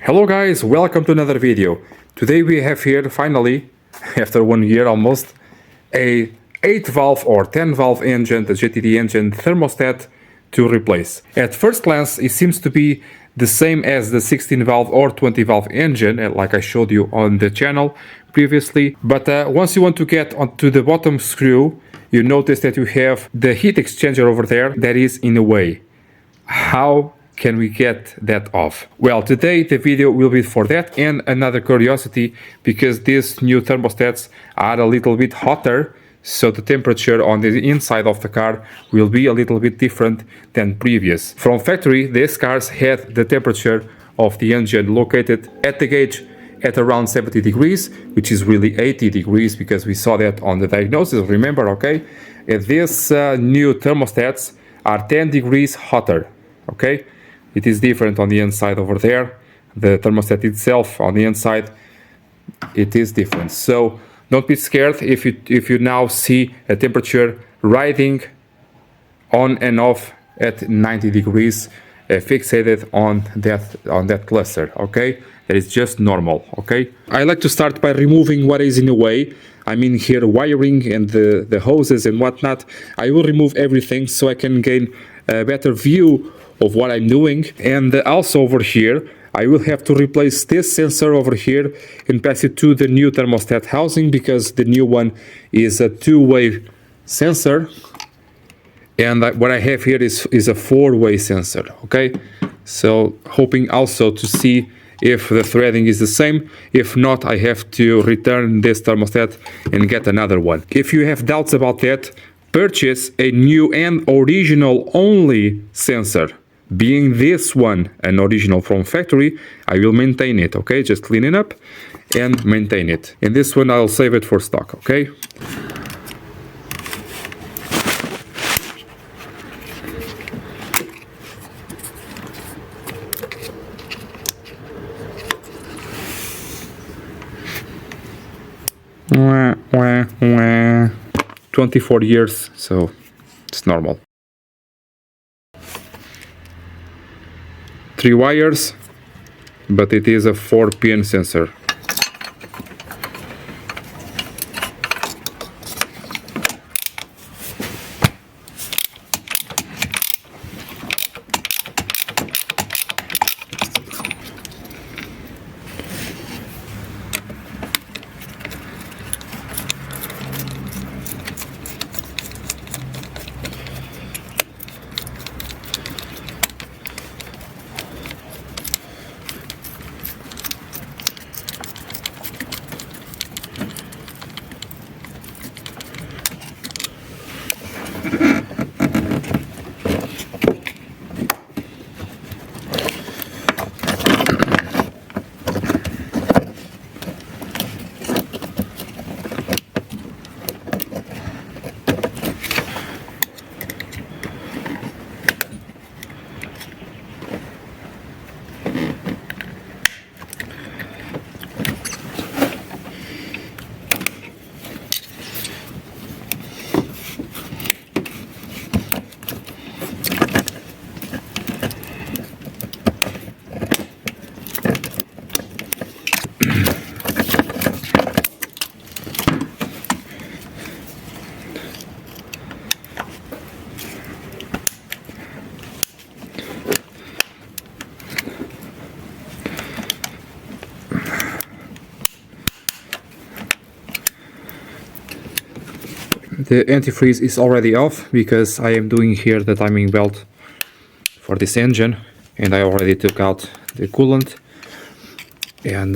Hello guys, welcome to another video. Today we have here finally, after 1 year almost, a 8 valve or 10 valve engine, the JTD engine thermostat to replace. At first glance it seems to be the same as the 16 valve or 20 valve engine, like I showed you on the channel previously, but once you want to get onto the bottom screw, you notice that you have the heat exchanger over there that is in the way. How can we get that off? Well, today the video will be for that and another curiosity, because these new thermostats are a little bit hotter, so the temperature on the inside of the car will be a little bit different than previous. From factory, these cars had the temperature of the engine located at the gauge at around 70 degrees, which is really 80 degrees because we saw that on the diagnosis, remember, okay? And these new thermostats are 10 degrees hotter, okay? It is different on the inside over there. The thermostat itself on the inside, it is different. So don't be scared if you now see a temperature riding on and off at 90 degrees fixated on that cluster, okay? That is just normal, okay? I like to start by removing what is in the way. I mean here wiring and the hoses and whatnot. I will remove everything so I can gain a better view of what I'm doing. And also over here I will have to replace this sensor over here and pass it to the new thermostat housing, because the new one is a two-way sensor, and what I have here is a four-way sensor, okay? So hoping also to see if the threading is the same. If not, I have to return this thermostat and get another one. If you have doubts about that, purchase a new and original only sensor. Being this one an original from factory, I will maintain it, okay? Just clean it up and maintain it. And this one I'll save it for stock, okay? Wah, wah, wah. 24 years, so it's normal. 3 wires, but it is a 4-pin sensor. The antifreeze is already off because I am doing here the timing belt for this engine, and I already took out the coolant. And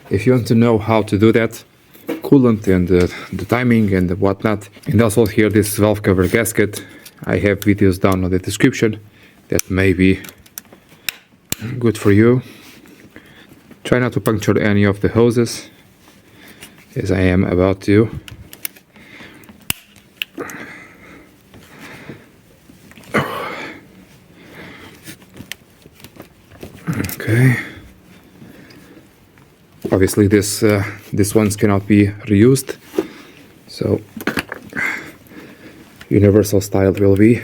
if you want to know how to do that, coolant and the timing and the whatnot, and also here this valve cover gasket, I have videos down in the description that may be good for you. Try not to puncture any of the hoses, as I am about to. Okay. Obviously this ones cannot be reused, so universal style will be.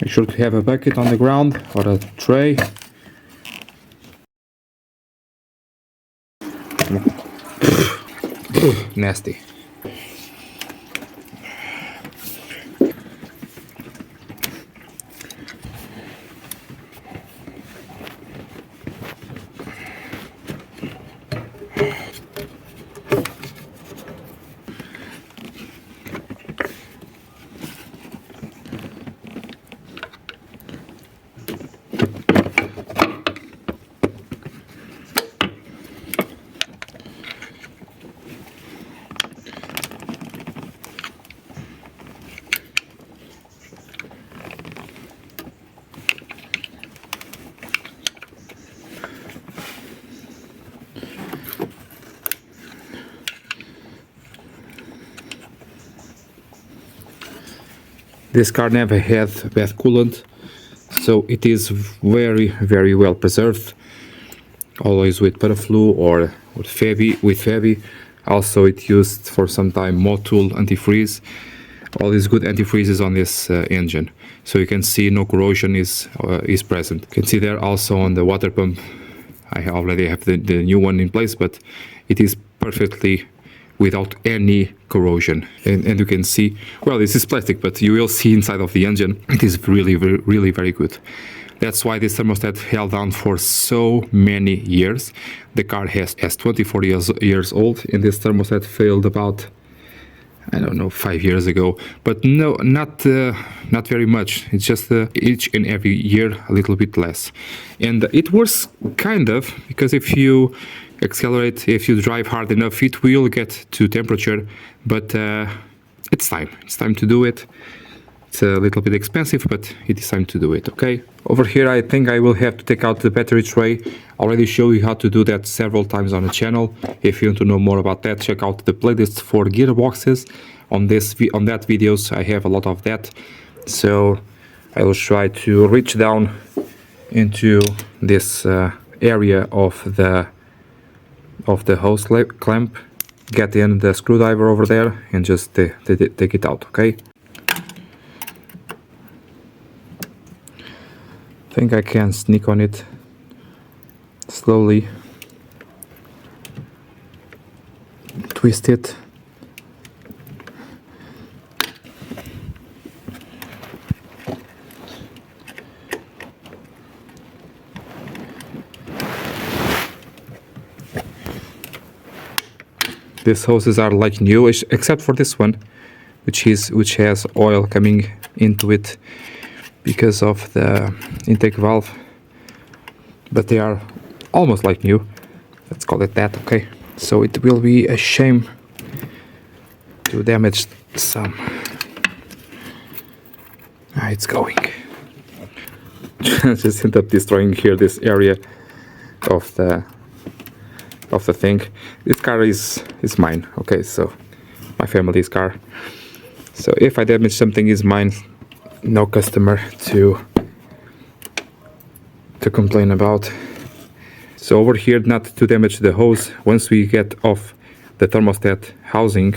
Be sure to have a bucket on the ground or a tray. Nasty. This car never had bad coolant, so it is very well preserved. Always with Paraflu or with Febi. Also it used for some time Motul antifreeze. All these good antifreezes on this engine. So you can see no corrosion is present. You can see there also on the water pump. I already have the new one in place, but it is perfectly without any corrosion. And you can see, well, this is plastic, but you will see inside of the engine, it is really very good. That's why this thermostat held on for so many years. The car has 24 years old, and this thermostat failed about, I don't know, 5 years ago. But no, not very much. It's just each and every year a little bit less. And it works kind of, because if you accelerate, if you drive hard enough, it will get to temperature, but it's time to do it. It's a little bit expensive, but it is time to do it. Okay, over here I think I will have to take out the battery tray. I already showed you how to do that several times on the channel. If you want to know more about that, check out the playlist for gearboxes. On that videos I have a lot of that, so I will try to reach down into this area of the hose clamp, get in the screwdriver over there and just take it out. Okay, I think I can sneak on it slowly, twist it. These hoses are like new, except for this one, which has oil coming into it because of the intake valve, but they are almost like new. Let's call it that. Okay, so it will be a shame to damage some. It's going. Just end up destroying here this area of the thing. This car is mine. Okay, so my family's car. So if I damage something, is mine. No customer to complain about. So over here, not to damage the hose, once we get off the thermostat housing,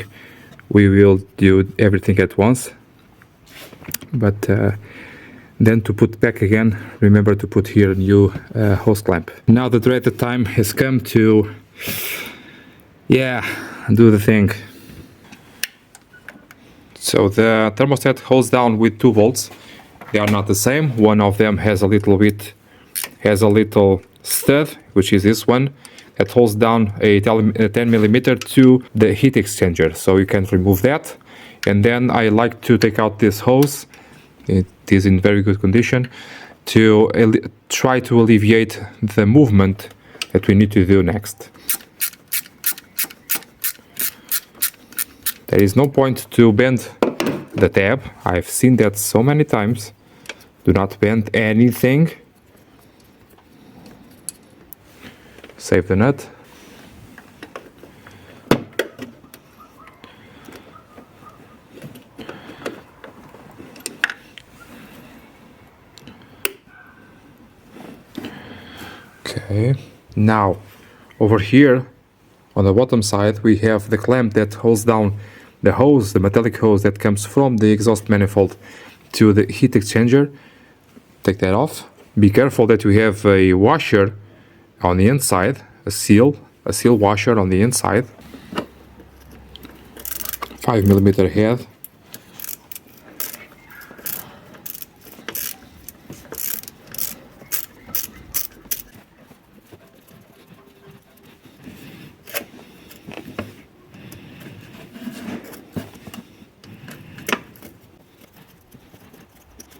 we will do everything at once. But then to put back again, remember to put here a new hose clamp. Now the dreaded time has come to, do the thing. So the thermostat holds down with 2 volts. They are not the same. One of them has a little stud, which is this one, that holds down a 10 millimeter to the heat exchanger. So you can remove that. And then I like to take out this hose. It is in very good condition, to try to alleviate the movement that we need to do next. There is no point to bend the tab. I've seen that so many times. Do not bend anything. Save the nut. Okay, now over here on the bottom side we have the clamp that holds down the hose, the metallic hose that comes from the exhaust manifold to the heat exchanger. take that off. Be careful that you have a washer on the inside, a seal washer on the inside. 5mm head.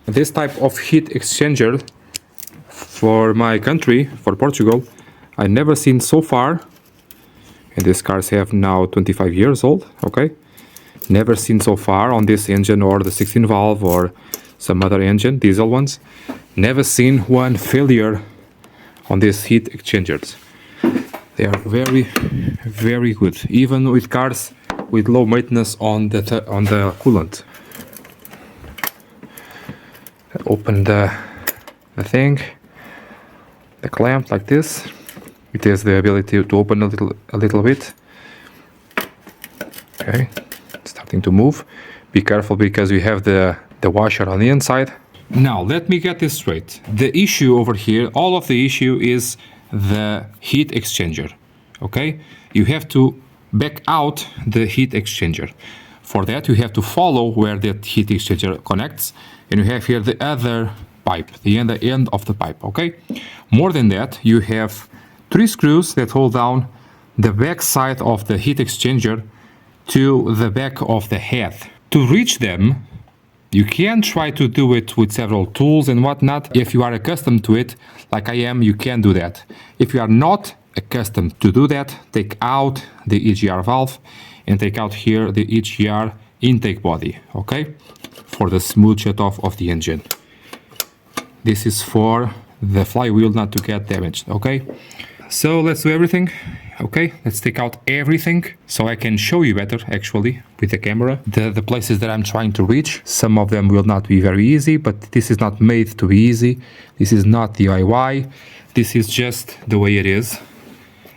This type of heat exchanger for my country, for Portugal, I never seen so far, and these cars have now 25 years old, okay? Never seen so far on this engine or the 16 valve or some other engine, diesel ones. Never seen one failure on these heat exchangers. They are very, very good, even with cars with low maintenance on the coolant. Open the thing, the clamp like this. It has the ability to open a little bit. Okay, it's starting to move. Be careful because you have the washer on the inside. Now let me get this straight. The issue over here, all of the issue is the heat exchanger. Okay, you have to back out the heat exchanger. For that you have to follow where that heat exchanger connects, and you have here the other pipe, the end of the pipe. Okay, more than that, you have 3 screws that hold down the back side of the heat exchanger to the back of the head. To reach them, you can try to do it with several tools and whatnot. If you are accustomed to it, like I am, you can do that. If you are not accustomed to do that, take out the EGR valve and take out here the EGR intake body, okay, for the smooth shut-off of the engine. This is for the flywheel not to get damaged, okay? So let's do everything. Okay, let's take out everything so I can show you better actually with the camera the places that I'm trying to reach. Some of them will not be very easy, but this is not made to be easy. This is not DIY. This is just the way it is.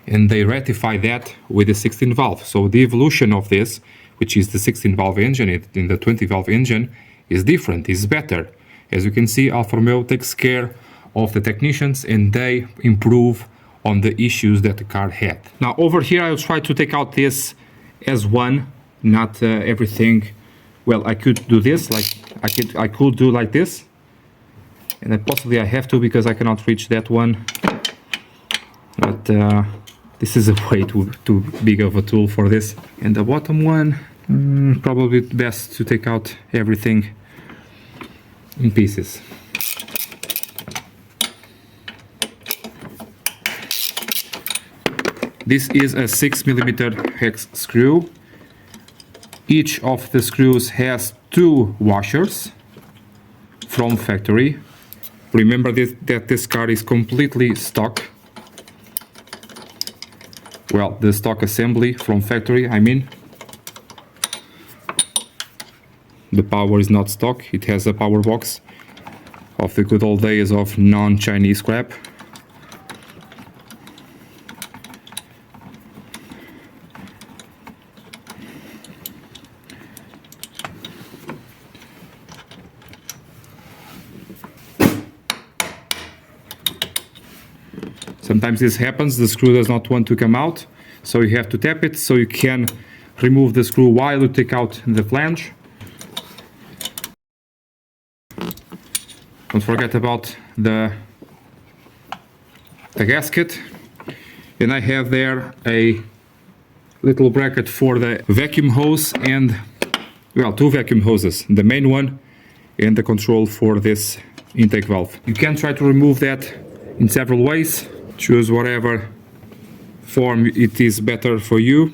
And they ratify that with the 16 valve. So the evolution of this, which is the 16 valve engine in the 20 valve engine, is different, is better. As you can see, Alfa Romeo takes care of the technicians and they improve on the issues that the car had. Now over here I'll try to take out this as one, not everything. Well, I could do this, like I could do like this, and then possibly I have to because I cannot reach that one. But this is a way too big of a tool for this. And the bottom one, probably best to take out everything in pieces. This is a 6mm hex screw. Each of the screws has 2 washers from factory. Remember that this car is completely stock. Well, the stock assembly from factory, I mean. The power is not stock, it has a power box of the good old days of non-Chinese scrap. Sometimes this happens, the screw does not want to come out, so you have to tap it so you can remove the screw while you take out the flange. Don't forget about the gasket. And I have there a little bracket for the vacuum hose and, well, 2 vacuum hoses. The main one and the control for this intake valve. You can try to remove that in several ways. Choose whatever form it is better for you.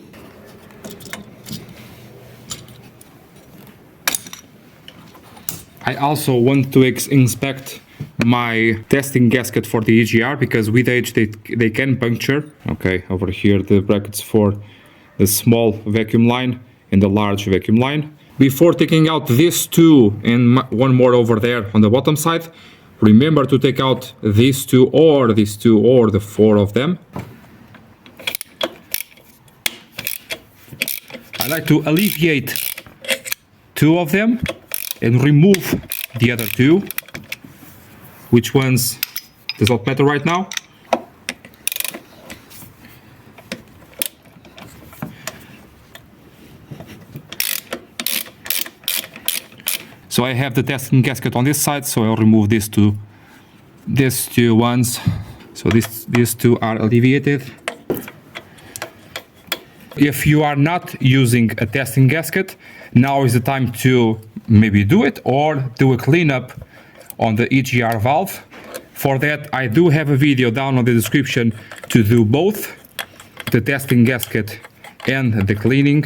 I also want to inspect my testing gasket for the EGR because with age they can puncture. Okay, over here the brackets for the small vacuum line and the large vacuum line. Before taking out these 2 and one more over there on the bottom side, remember to take out these 2 or the 4 of them. I like to alleviate 2 of them and remove the other 2. which ones does not matter right now. So I have the testing gasket on this side, so I'll remove these two ones. So these two are alleviated. If you are not using a testing gasket, now is the time to maybe do it or do a cleanup on the EGR valve. For that, I do have a video down on the description to do both the testing gasket and the cleaning.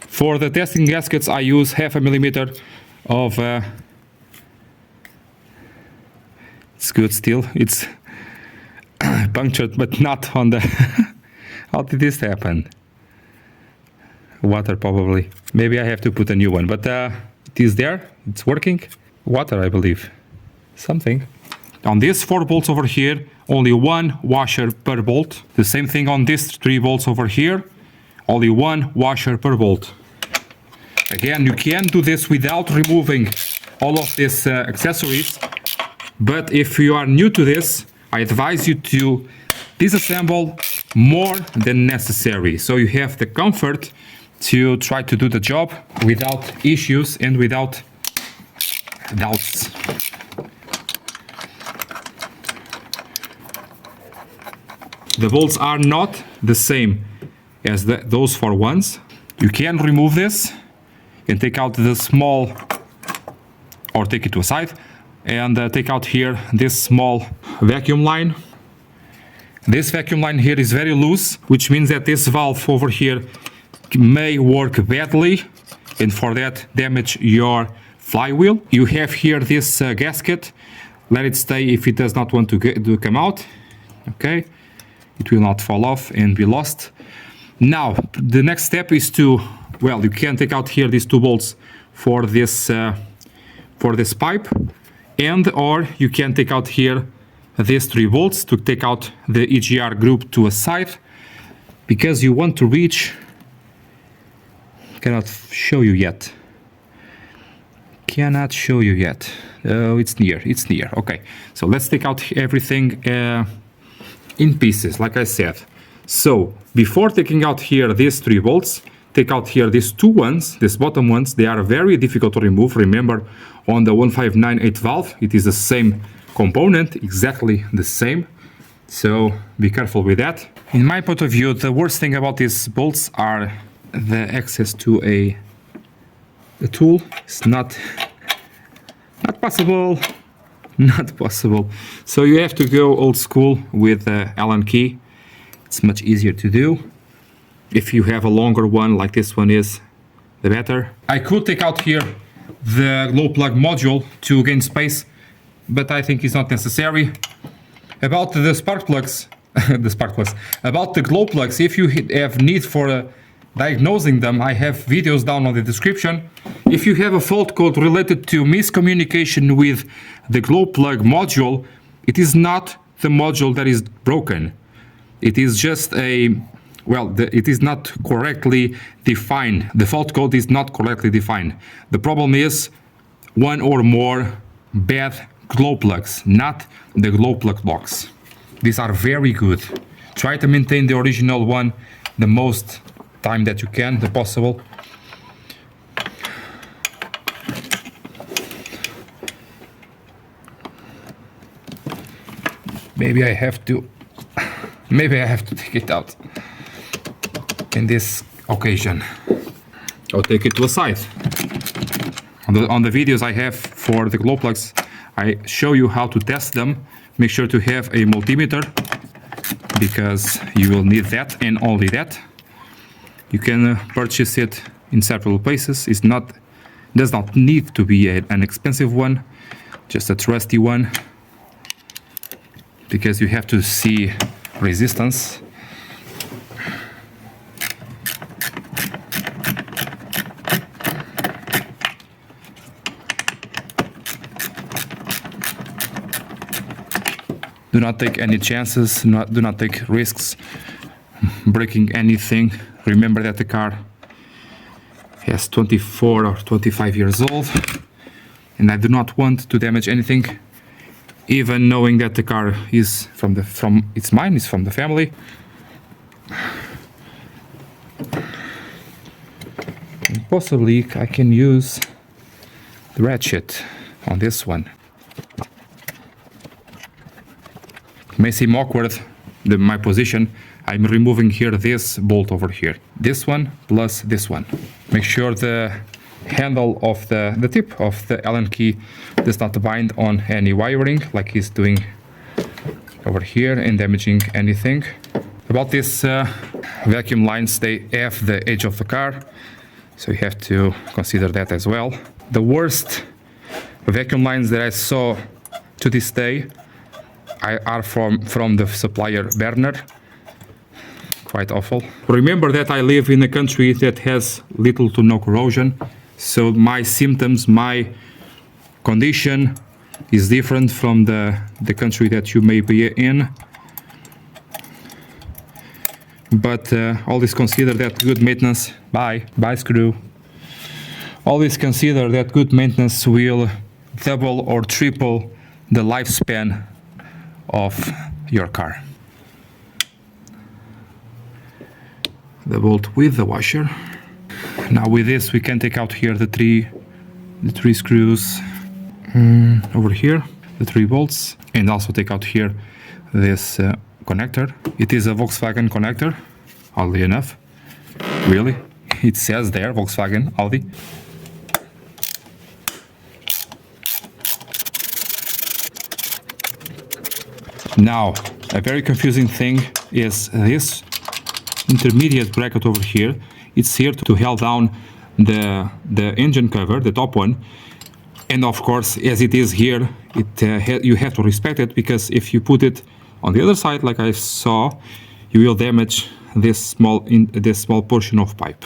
For the testing gaskets, I use 0.5 millimeter of it's good still, it's punctured, but not on the how did this happen? Water probably. Maybe I have to put a new one, but it is there, it's working. Water, I believe. Something. On these 4 bolts over here, only 1 washer per bolt. The same thing on these 3 bolts over here, only 1 washer per bolt. Again, you can do this without removing all of these accessories, but if you are new to this, I advise you to disassemble more than necessary, so you have the comfort to try to do the job without issues and without doubts. The bolts are not the same as those 4 ones. You can remove this and take out the small, or take it to a side, and take out here this small vacuum line. This vacuum line here is very loose, which means that this valve over here may work badly, and for that damage your flywheel. You have here this gasket. Let it stay if it does not want to come out. Okay, it will not fall off and be lost. Now the next step is to, well, you can take out here these 2 bolts for this pipe, and or you can take out here these 3 bolts to take out the EGR group to a side, because you want to reach, cannot show you yet. Cannot show you yet. Oh, it's near. Okay, so let's take out everything in pieces, like I said. So before taking out here these 3 bolts, take out here these 2 ones, these bottom ones. They are very difficult to remove. Remember, on the 1598 valve, it is the same component, exactly the same. So be careful with that. In my point of view, the worst thing about these bolts are the access to a tool. It's not possible. Not possible. So you have to go old school with Allen key. It's much easier to do. If you have a longer one like this one is, the better. I could take out here the glow plug module to gain space, but I think it's not necessary. About the spark plugs, about the glow plugs, if you have need for diagnosing them, I have videos down on the description. If you have a fault code related to miscommunication with the glow plug module, it is not the module that is broken. It is just a, well, it is not correctly defined. The fault code is not correctly defined. The problem is 1 or more bad glow plugs, not the glow plug box. These are very good. Try to maintain the original one the most time that you can, the possible. Maybe I have to take it out in this occasion. I'll take it to a side. On the videos I have for the glow plugs, I show you how to test them. Make sure to have a multimeter, because you will need that and only that. You can purchase it in several places. Does not need to be an expensive one, just a trusty one, because you have to see resistance. Do not take any chances, do not take risks breaking anything. Remember that the car has 24 or 25 years old. and I do not want to damage anything, even knowing that the car is it's mine, it's from the family. And possibly I can use the ratchet on this one. It may seem awkward, my position. I'm removing here this bolt over here. This one plus this one. Make sure the handle of the tip of the Allen key does not bind on any wiring like he's doing over here and damaging anything. About these vacuum lines, they have the edge of the car, so you have to consider that as well. The worst vacuum lines that I saw to this day are from the supplier Werner. Quite awful. Remember that I live in a country that has little to no corrosion, so my symptoms, my condition is different from the country that you may be in. But always consider that good maintenance, bye screw. Always consider that good maintenance will double or triple the lifespan of your car. The bolt with the washer. Now with this we can take out here the three screws over here, the 3 bolts, and also take out here this connector. It is a Volkswagen connector, oddly enough. Really, it says there Volkswagen Audi. Now a very confusing thing is this intermediate bracket over here. It's here to hold down the engine cover, the top one, and of course, as it is here, you have to respect it, because if you put it on the other side, like I saw, you will damage this small portion of pipe.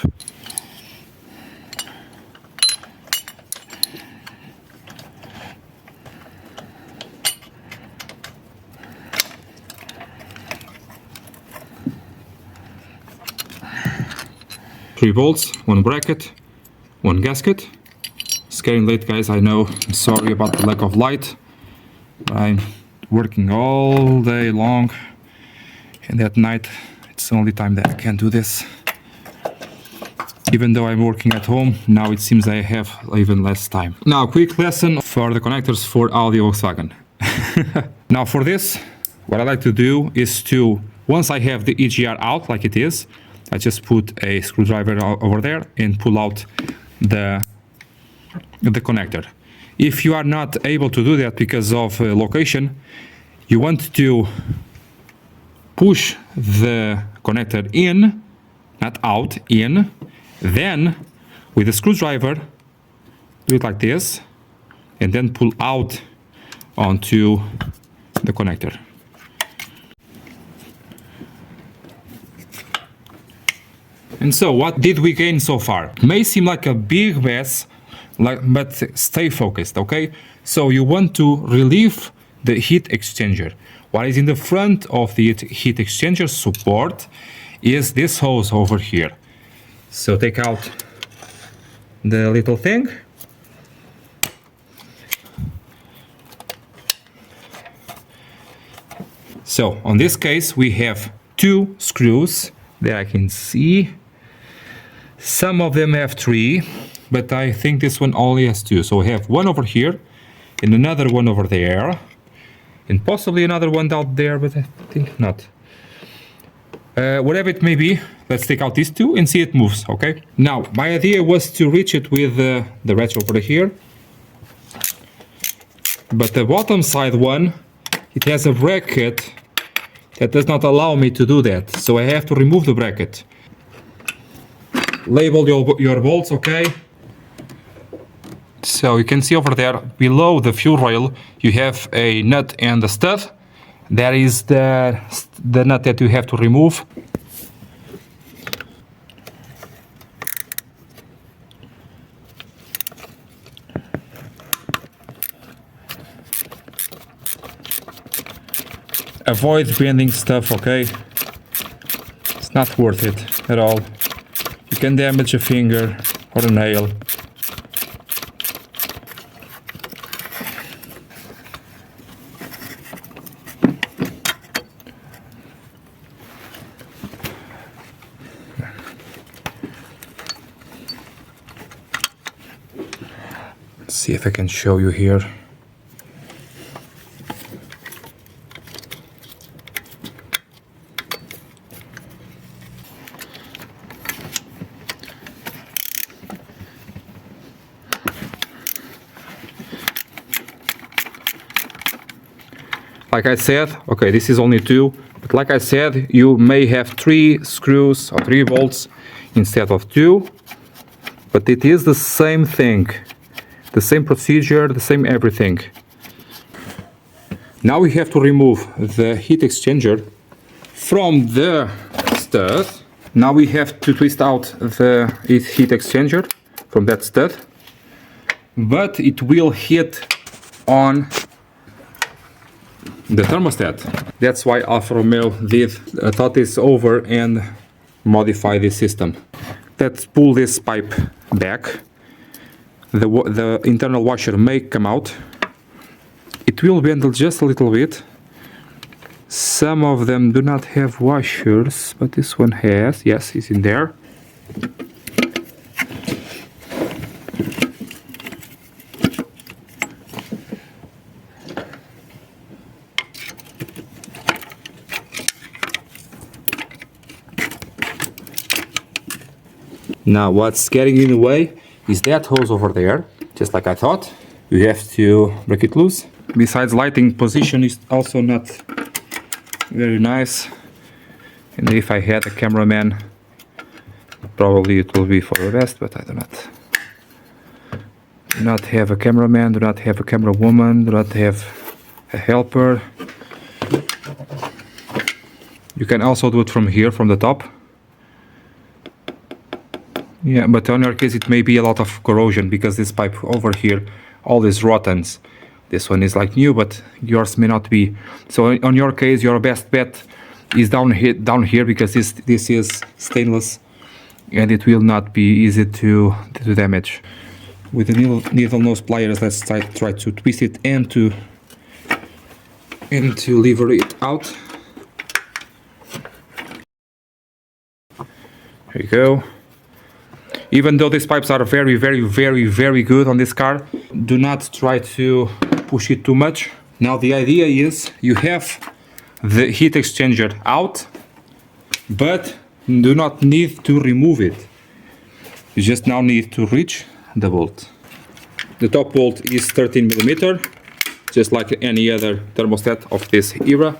Three bolts, 1 bracket, 1 gasket. It's getting late, guys, I know. I'm sorry about the lack of light. I'm working all day long, and at night it's the only time that I can do this. Even though I'm working at home, now it seems I have even less time. Now, quick lesson for the connectors for Audi Volkswagen. Now for this, what I like to do is to, once I have the EGR out like it is, I just put a screwdriver over there and pull out the connector. If you are not able to do that because of location, you want to push the connector in, not out, in, then with the screwdriver do it like this, and then pull out onto the connector. And so, what did we gain so far? It may seem like a big mess, but stay focused, okay? So you want to relieve the heat exchanger. What is in the front of the heat exchanger support is this hose over here. So take out the little thing. So, on this case, we have 2 screws that I can see. Some of them have 3, but I think this one only has 2. So we have one over here and another one over there, and possibly another one down there, but I think not. Whatever it may be, let's take out these 2 and see it moves, okay? Now, my idea was to reach it with the ratchet over here, but the bottom side one, it has a bracket that does not allow me to do that, so I have to remove the bracket. Label your bolts, okay? So you can see over there, below the fuel rail, you have a nut and a stud. That is the nut that you have to remove. Avoid bending stuff, okay? It's not worth it at all. You can damage a finger or a nail. Let's see if I can show you here. Like I said, okay, this is only 2, but like I said, you may have 3 screws or 3 bolts instead of 2, but it is the same thing, the same procedure, the same everything. Now we have to remove the heat exchanger from the stud. Now we have to twist out the heat exchanger from that stud, but it will hit on the thermostat. That's why Alfa Romeo thought this over and modify this system. Let's pull this pipe back. The internal washer may come out. It will bend just a little bit. Some of them do not have washers, but this one has. Yes, it's in there. Now what's getting in the way is that hose over there, just like I thought. You have to break it loose. Besides, lighting position is also not very nice. And if I had a cameraman, probably it will be for the best, but I do not have a cameraman, do not have a camera woman, do not have a helper. You can also do it from here, from the top. Yeah, but on your case it may be a lot of corrosion because this pipe over here, all is rotten. This one is like new, but yours may not be. So on your case, your best bet is down here because this is stainless and it will not be easy to damage. With the needle nose pliers, let's try to twist it and to lever it out. There you go. Even though these pipes are very, very, very, very good on this car, do not try to push it too much. Now the idea is you have the heat exchanger out, but do not need to remove it. You just now need to reach the bolt. The top bolt is 13 millimeter, just like any other thermostat of this era.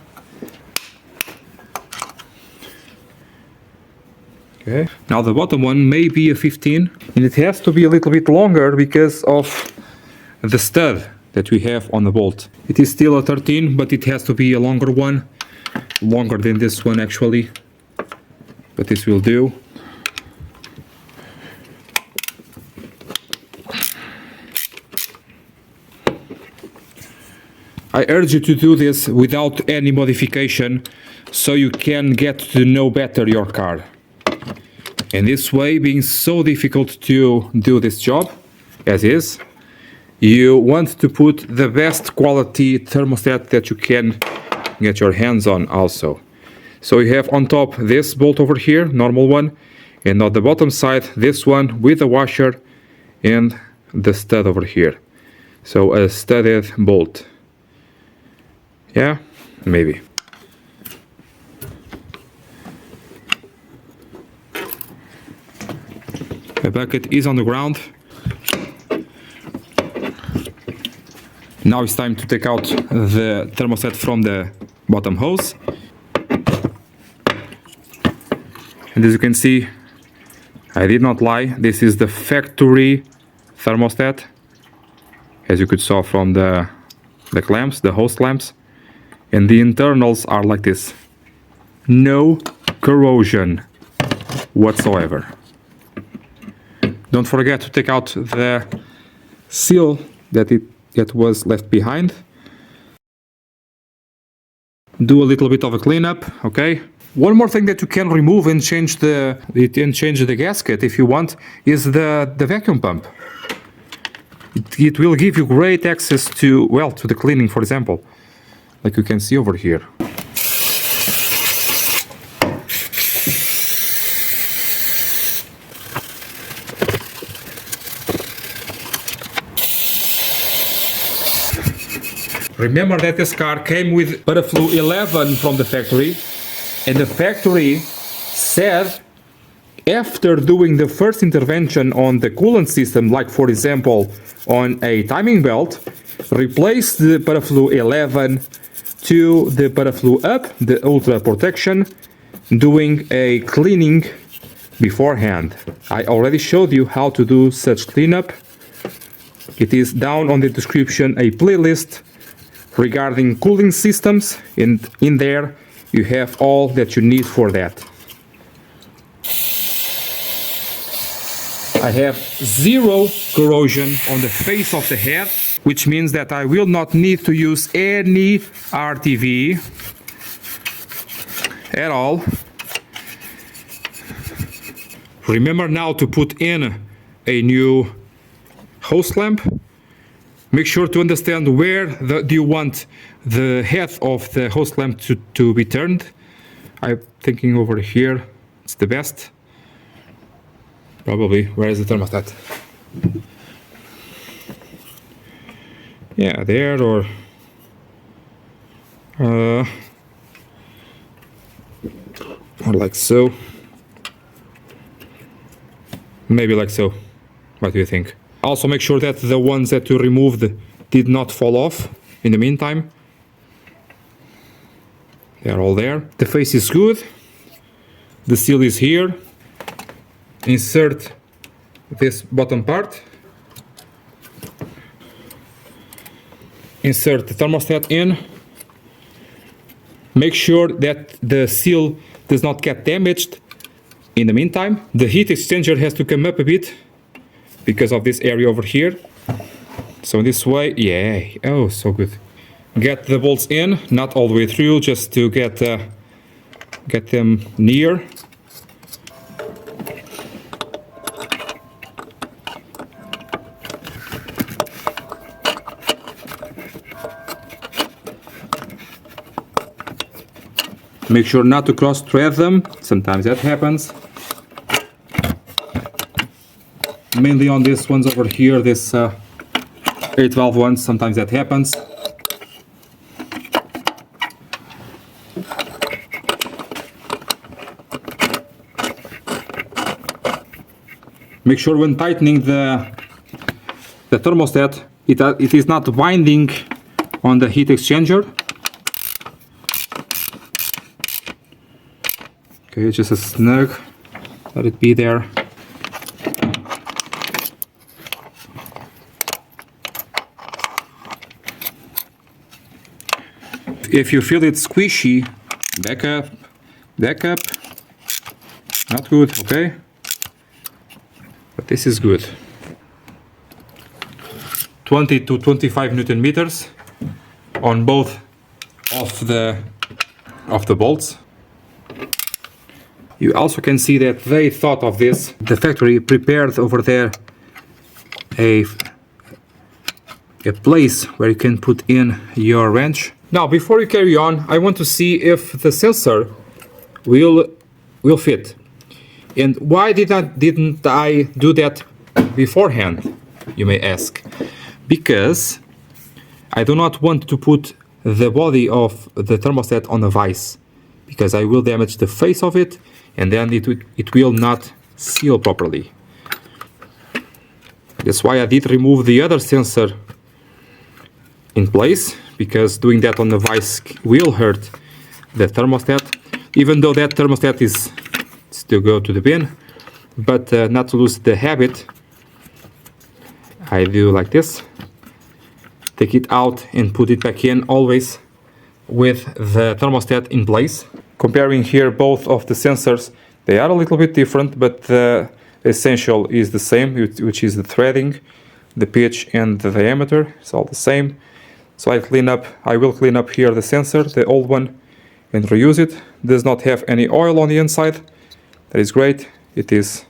Okay. Now the bottom one may be a 15 and it has to be a little bit longer because of the stud that we have on the bolt. It is still a 13, but it has to be a longer one, longer than this one actually, but this will do. I urge you to do this without any modification so you can get to know better your car. And this way, being so difficult to do this job as is, you want to put the best quality thermostat that you can get your hands on also. So you have on top this bolt over here, normal one, and on the bottom side this one with the washer and the stud over here. So a studded bolt. Yeah, maybe. The bucket is on the ground. Now it's time to take out the thermostat from the bottom hose. And as you can see, I did not lie, this is the factory thermostat, as you could saw from the clamps, the hose clamps, and the internals are like this. No corrosion whatsoever. Don't forget to take out the seal that was left behind. Do a little bit of a cleanup, okay? One more thing that you can remove and change the gasket if you want is the vacuum pump. It will give you great access to the cleaning, for example, like you can see over here. Remember that this car came with Butterflu 11 from the factory, and the factory said after doing the first intervention on the coolant system, like for example on a timing belt, replace the Butterflu 11 to the Butterflu Up, the Ultra Protection, doing a cleaning beforehand. I already showed you how to do such cleanup. It is down on the description a playlist regarding cooling systems, and in there you have all that you need for that. I have zero corrosion on the face of the head, which means that I will not need to use any RTV at all. Remember now to put in a new hose clamp. Make sure to understand where do you want the head of the hose clamp to be turned. I'm thinking over here, it's the best. Probably, where is the thermostat? Yeah, there or like so. Maybe like so. What do you think? Also make sure that the ones that you removed did not fall off in the meantime. They are all there. The face is good. The seal is here. Insert this bottom part. Insert the thermostat in. Make sure that the seal does not get damaged. In the meantime, the heat exchanger has to come up a bit because of this area over here. So this way, yeah, oh, so good. Get the bolts in, not all the way through, just to get them near. Make sure not to cross thread them, sometimes that happens. Mainly on these ones over here, this 8 valve ones, sometimes that happens. Make sure when tightening the thermostat, it is not binding on the heat exchanger. Okay, just a snug, let it be there. If you feel it squishy, back up, not good, okay? But this is good. 20 to 25 Newton meters on both of the bolts. You also can see that they thought of this. The factory prepared over there a place where you can put in your wrench. Now, before you carry on, I want to see if the sensor will fit. And why didn't I do that beforehand, you may ask? Because I do not want to put the body of the thermostat on a vise, because I will damage the face of it, and then it will not seal properly. That's why I did remove the other sensor in place, because doing that on the vise will hurt the thermostat, even though that thermostat is still go to the bin. But not to lose the habit, I do like this. Take it out and put it back in, always with the thermostat in place. Comparing here both of the sensors, they are a little bit different, but the essential is the same, which is the threading, the pitch and the diameter. It's all the same. So I will clean up here the sensor, the old one, and reuse it. Does not have any oil on the inside. That is great. It is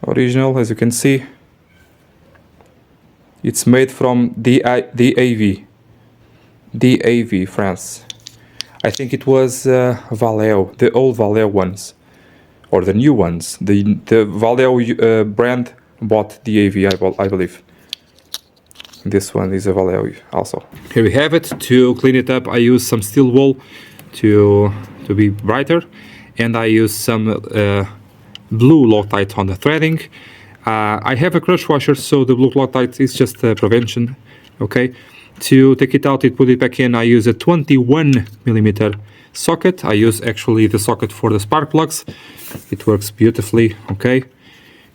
original, as you can see. It's made from DAV, France. I think it was Valeo, the old Valeo ones, or the new ones. The Valeo brand bought DAV, I believe. This one is a value also. Here we have it. To clean it up, I use some steel wool to be brighter, and I use some blue Loctite on the threading. I have a crush washer, so the blue Loctite is just a prevention. Okay. To take it out and put it back in, I use a 21mm socket. I use actually the socket for the spark plugs. It works beautifully. Okay,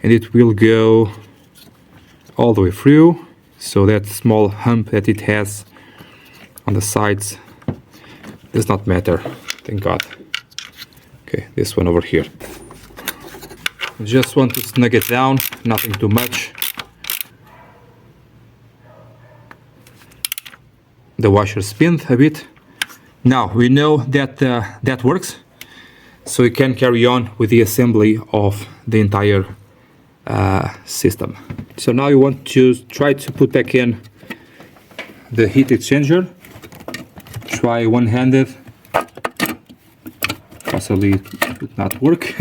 and it will go all the way through. So that small hump that it has on the sides does not matter, thank God. Okay, this one over here. Just want to snug it down, nothing too much. The washer spins a bit. Now we know that that works, so we can carry on with the assembly of the entire system. So now you want to try to put back in the heat exchanger. Try one-handed. Possibly it would not work.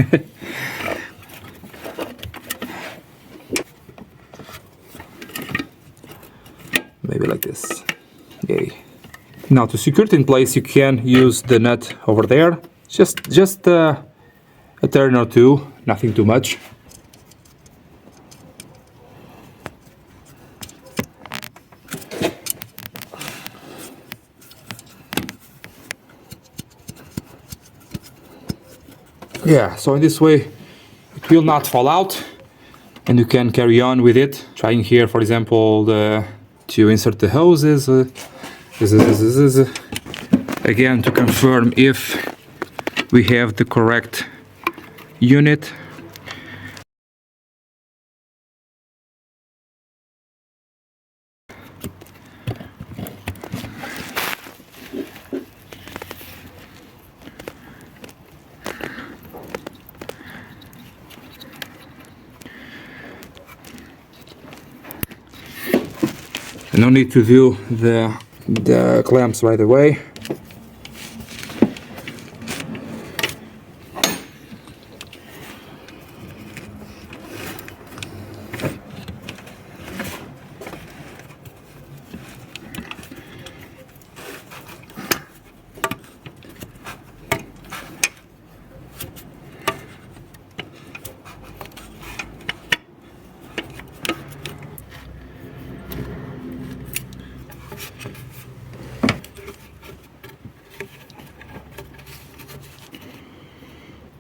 Maybe like this. Yay. Now to secure it in place, you can use the nut over there. Just a turn or two, nothing too much. Yeah, so in this way it will not fall out and you can carry on with it. Trying here, for example, to insert the hoses. Again, to confirm if we have the correct unit. No need to do the clamps right away.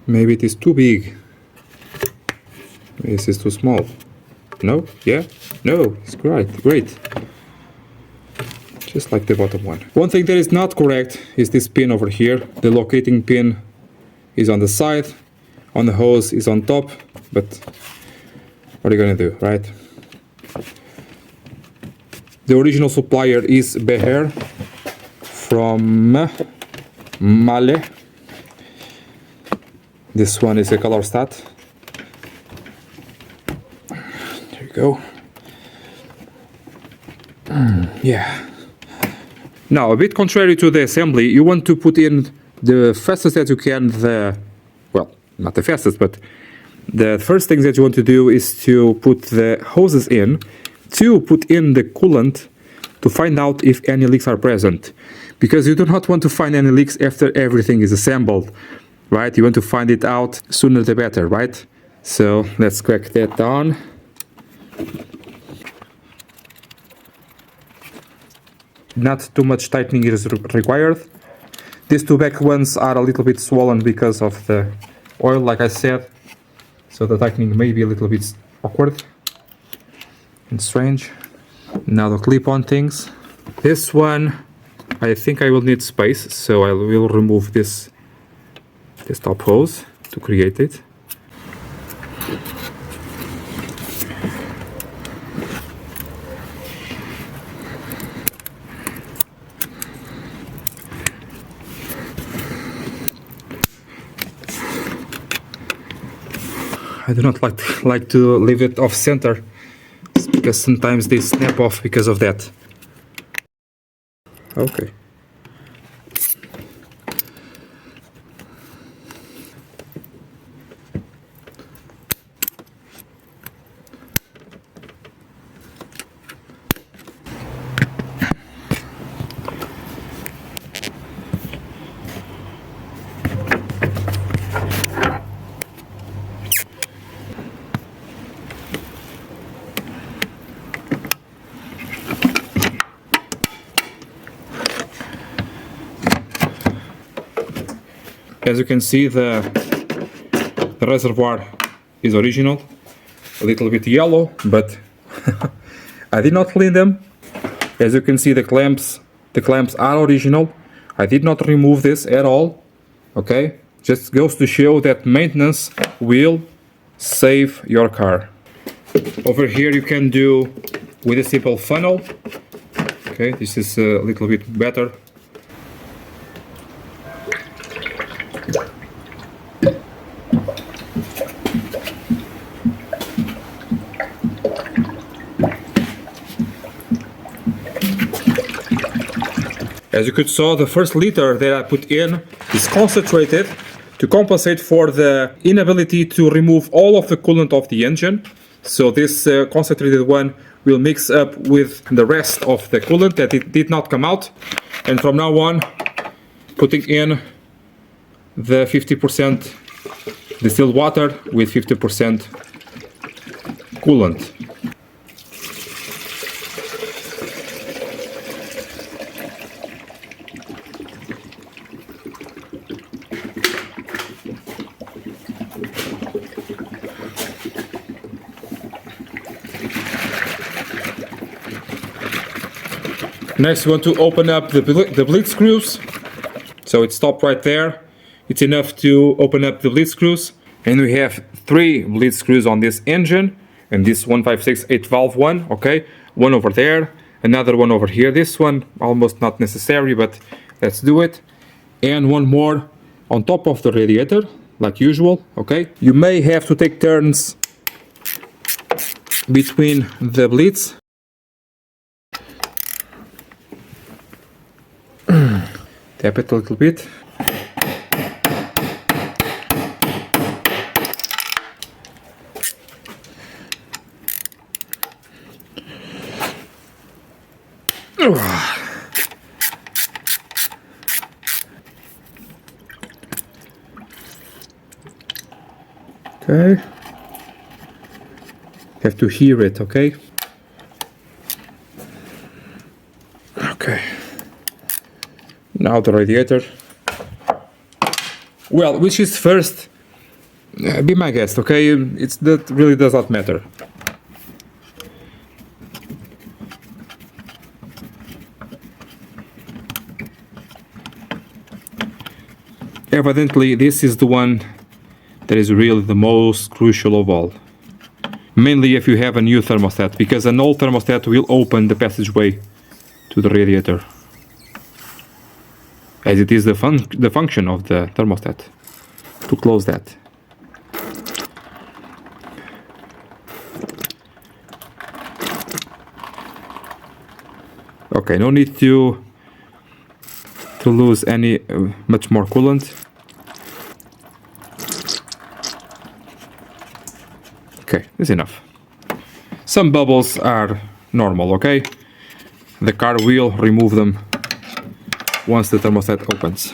Maybe it is too big. Maybe this is too small. No? Yeah? No, it's great. Just like the bottom one. One thing that is not correct is this pin over here. The locating pin is on the side, on the hose is on top, but what are you gonna do, right? The original supplier is Beher from Male. This one is a color stat. There you go. Yeah. Now, a bit contrary to the assembly, you want to put in the fastest that you can, well, not the fastest, but the first thing that you want to do is to put the hoses in, to put in the coolant to find out if any leaks are present. Because you do not want to find any leaks after everything is assembled. Right, you want to find it out sooner the better, right? So let's crack that down. Not too much tightening is required. These two back ones are a little bit swollen because of the oil, like I said. So the tightening may be a little bit awkward and strange. Now the clip-on things. This one, I think I will need space, so I will remove this top hose to create it. I do not like to leave it off center because sometimes they snap off because of that. Okay. As you can see, the reservoir is original, a little bit yellow, but I did not clean them. As you can see, the clamps are original. I did not remove this at all. Okay, just goes to show that maintenance will save your car. Over here you can do with a simple funnel. Okay, this is a little bit better. As you could saw, the first liter that I put in is concentrated to compensate for the inability to remove all of the coolant of the engine. So this concentrated one will mix up with the rest of the coolant that it did not come out. And from now on, putting in the 50% distilled water with 50% coolant. Next, we want to open up the bleed screws. So it stopped right there. It's enough to open up the bleed screws. And we have 3 bleed screws on this engine. And this 1568 valve one, okay? One over there, another one over here. This one, almost not necessary, but let's do it. And one more on top of the radiator, like usual, okay? You may have to take turns between the bleeds. Tap it a little bit. Okay. Have to hear it, okay? Okay. Now the radiator. Well, which is first? Be my guest, okay? That really does not matter. Evidently, this is the one that is really the most crucial of all. Mainly if you have a new thermostat, because an old thermostat will open the passageway to the radiator, as it is the function of the thermostat to close that. Okay, no need to lose any much more coolant. Okay, that's enough. Some bubbles are normal, okay? The car will remove them once the thermostat opens.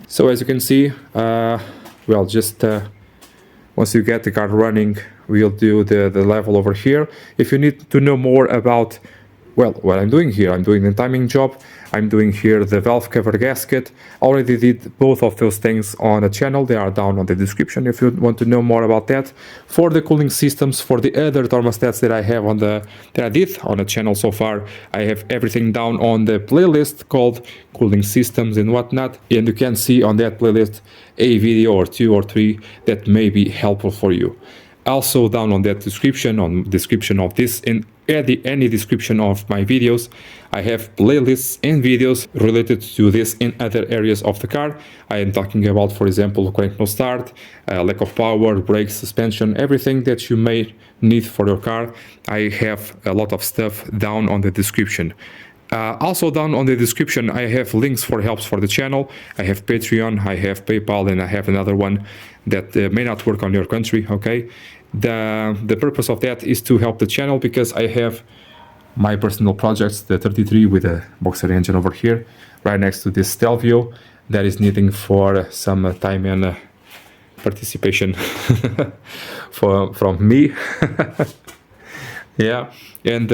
So as you can see, well, just once you get the car running, we'll do the level over here. If you need to know more about, well, what I'm doing here, I'm doing the timing job, I'm doing here the valve cover gasket. Already did both of those things on a channel. They are down on the description if you want to know more about that. For the cooling systems, for the other thermostats that I have that I did on the channel so far, I have everything down on the playlist called cooling systems and whatnot. And you can see on that playlist a video or 2 or 3 that may be helpful for you. Also down on that description, on description of this, and any description of my videos, I have playlists and videos related to this in other areas of the car. I am talking about, for example, crank no start, lack of power, brakes, suspension, everything that you may need for your car. I have a lot of stuff down on the description. Also down on the description, I have links for helps for the channel. I have Patreon, I have PayPal, and I have another one that may not work on your country, okay? The purpose of that is to help the channel, because I have my personal projects, the 33 with a boxer engine over here, right next to this Stelvio, that is needing for some time and participation from me. Yeah, and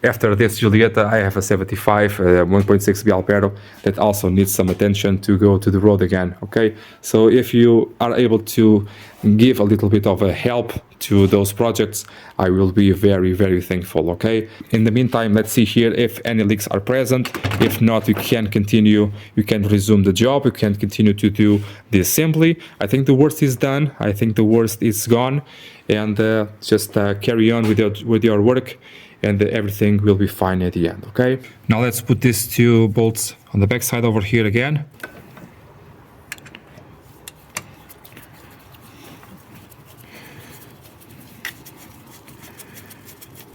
After this Giulietta, I have a 75, 1.6 Bialpero that also needs some attention to go to the road again, okay? So if you are able to give a little bit of a help to those projects, I will be very, very thankful, okay? In the meantime, let's see here if any leaks are present. If not, you can continue, you can resume the job, you can continue to do the assembly. I think the worst is done, I think the worst is gone, and just carry on with your work, and everything will be fine at the end, okay? Now let's put these two bolts on the back side over here again.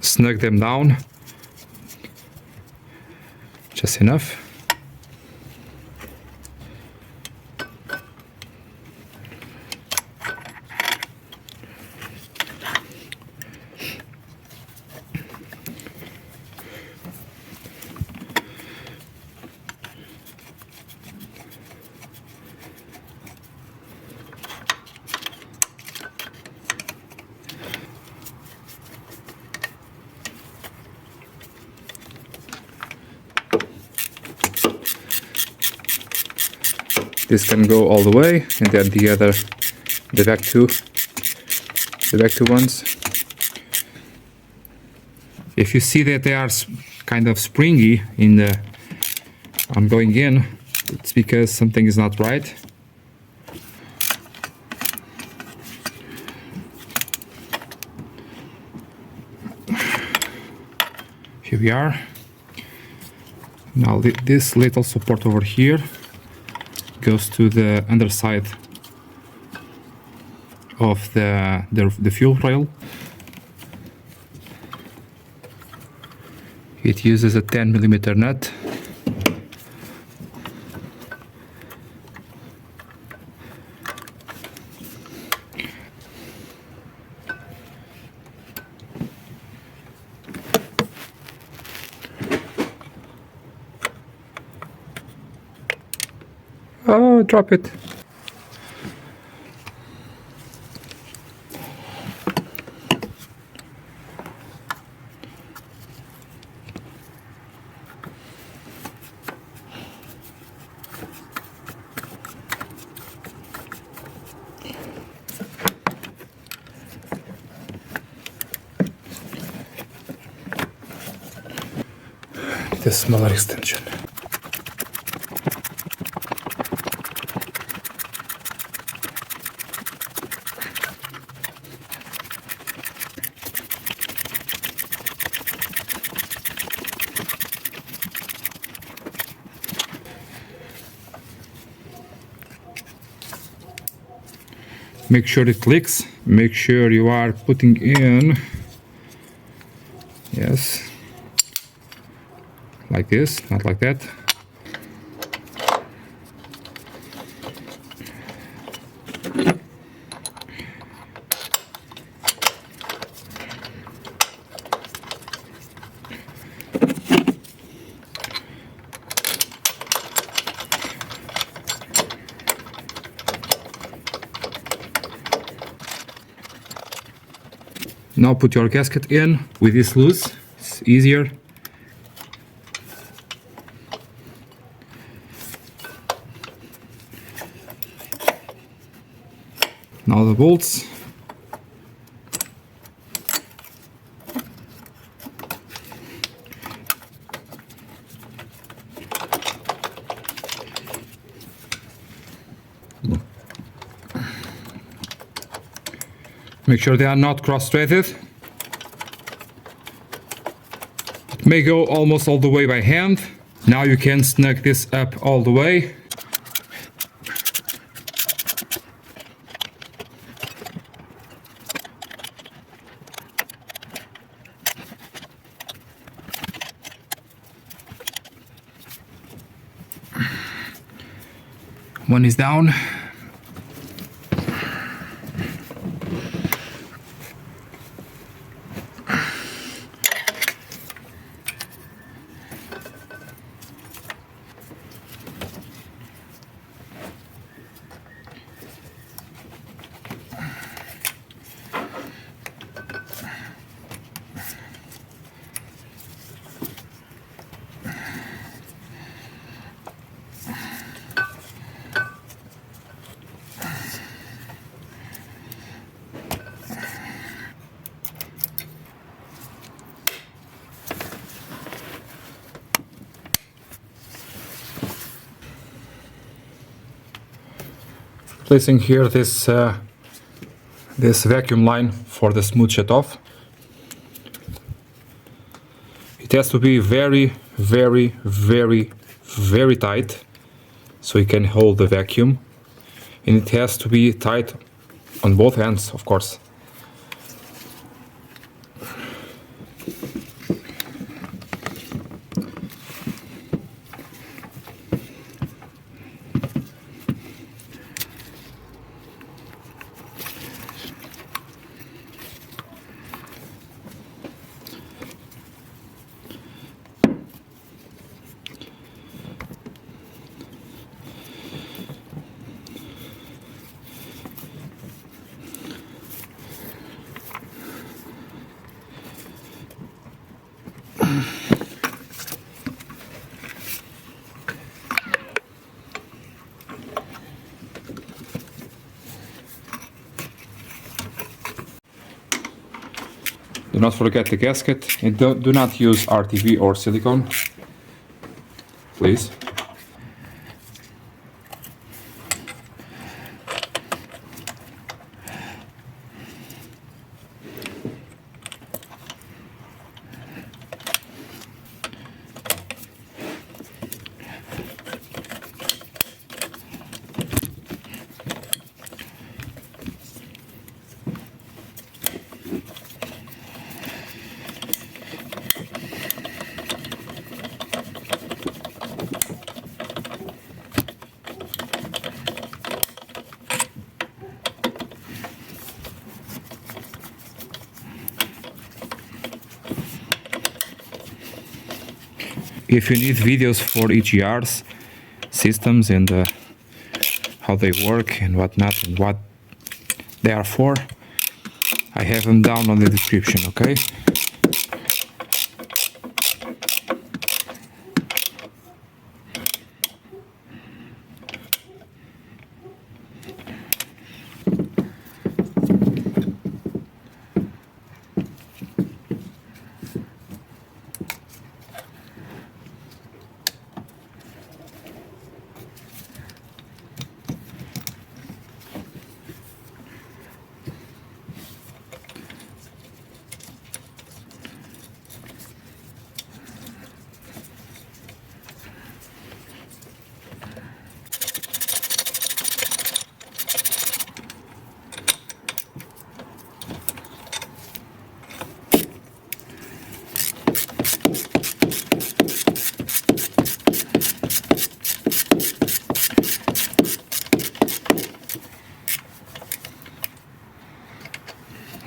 Snug them down, just enough. This can go all the way, and then the back two ones. If you see that they are kind of springy on going in, it's because something is not right. Here we are. Now this little support over here goes to the underside of the fuel rail. It uses a 10mm nut. Oh, drop it. The smaller extension. Make sure it clicks. Make sure you are putting in, yes, like this, not like that. Now put your gasket in with this loose, it's easier. Now the bolts. Make sure they are not cross-threaded. It may go almost all the way by hand. Now you can snug this up all the way. One is down. Placing here this vacuum line for the smooth shut off. It has to be very, very, very, very tight so it can hold the vacuum, and it has to be tight on both ends, of course. Do not forget the gasket, and do not use RTV or silicone, please. If you need videos for each yards, systems, and how they work and whatnot and what they are for, I have them down on the description, okay?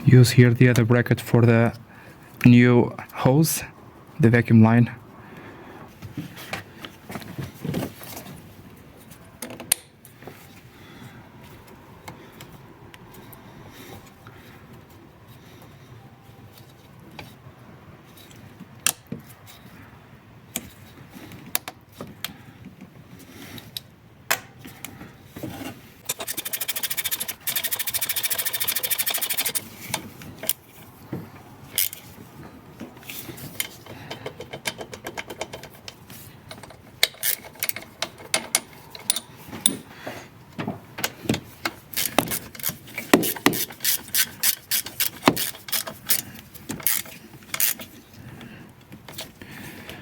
Use here the other bracket for the new hose, the vacuum line.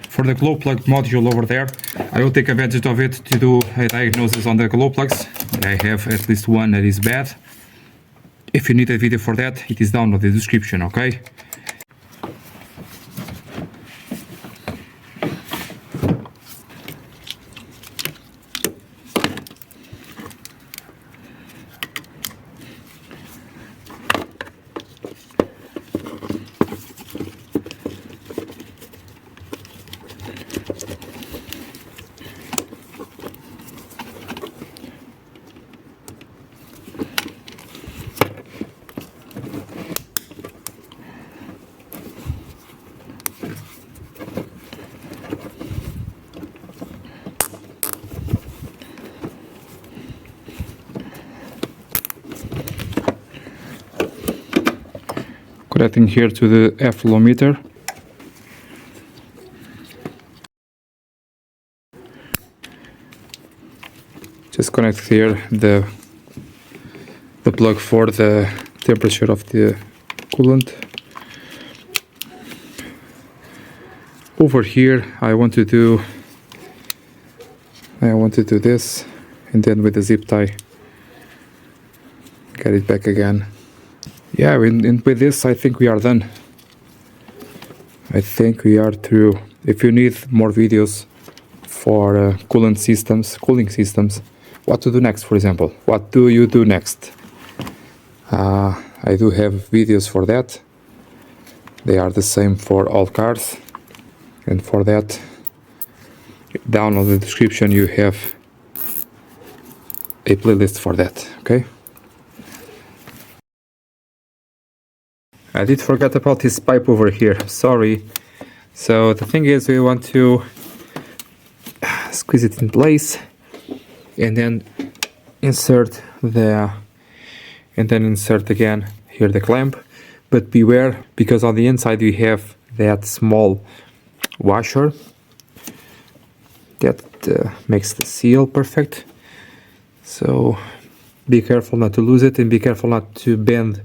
For the glow plug module over there, I will take advantage of it to do a diagnosis on the glow plugs. I have at least one that is bad. If you need a video for that, it is down in the description, okay? Connecting here to the flow meter. Just connect here the the plug for the temperature of the coolant. Over here I want to do this, and then with the zip tie get it back again. Yeah, and with this I think we are done. I think we are through. If you need more videos for cooling systems, what to do next, for example, what do you do next? I do have videos for that. They are the same for all cars, and for that, down on the description you have a playlist for that. Okay. I did forget about this pipe over here, sorry. So the thing is, we want to squeeze it in place and then insert again here the clamp. But beware, because on the inside we have that small washer that makes the seal perfect. So be careful not to lose it, and be careful not to bend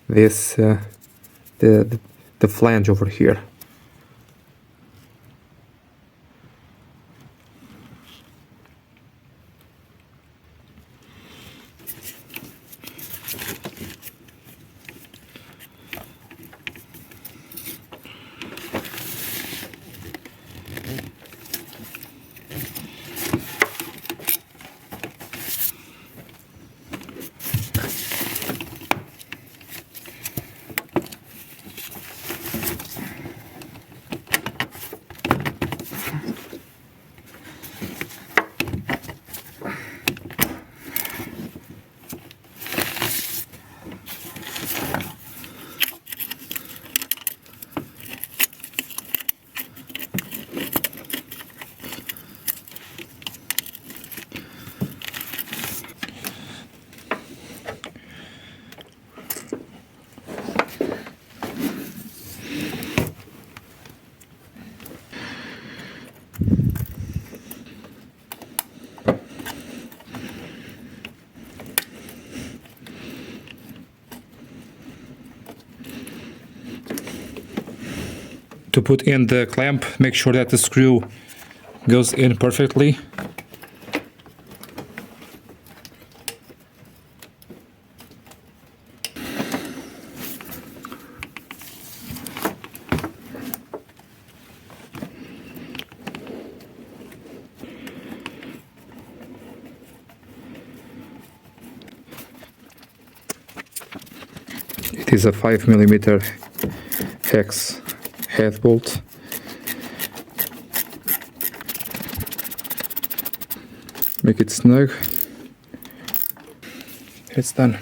this the flange over here. To put in the clamp, make sure that the screw goes in perfectly. It is a 5mm hex head bolt. Make it snug. It's done.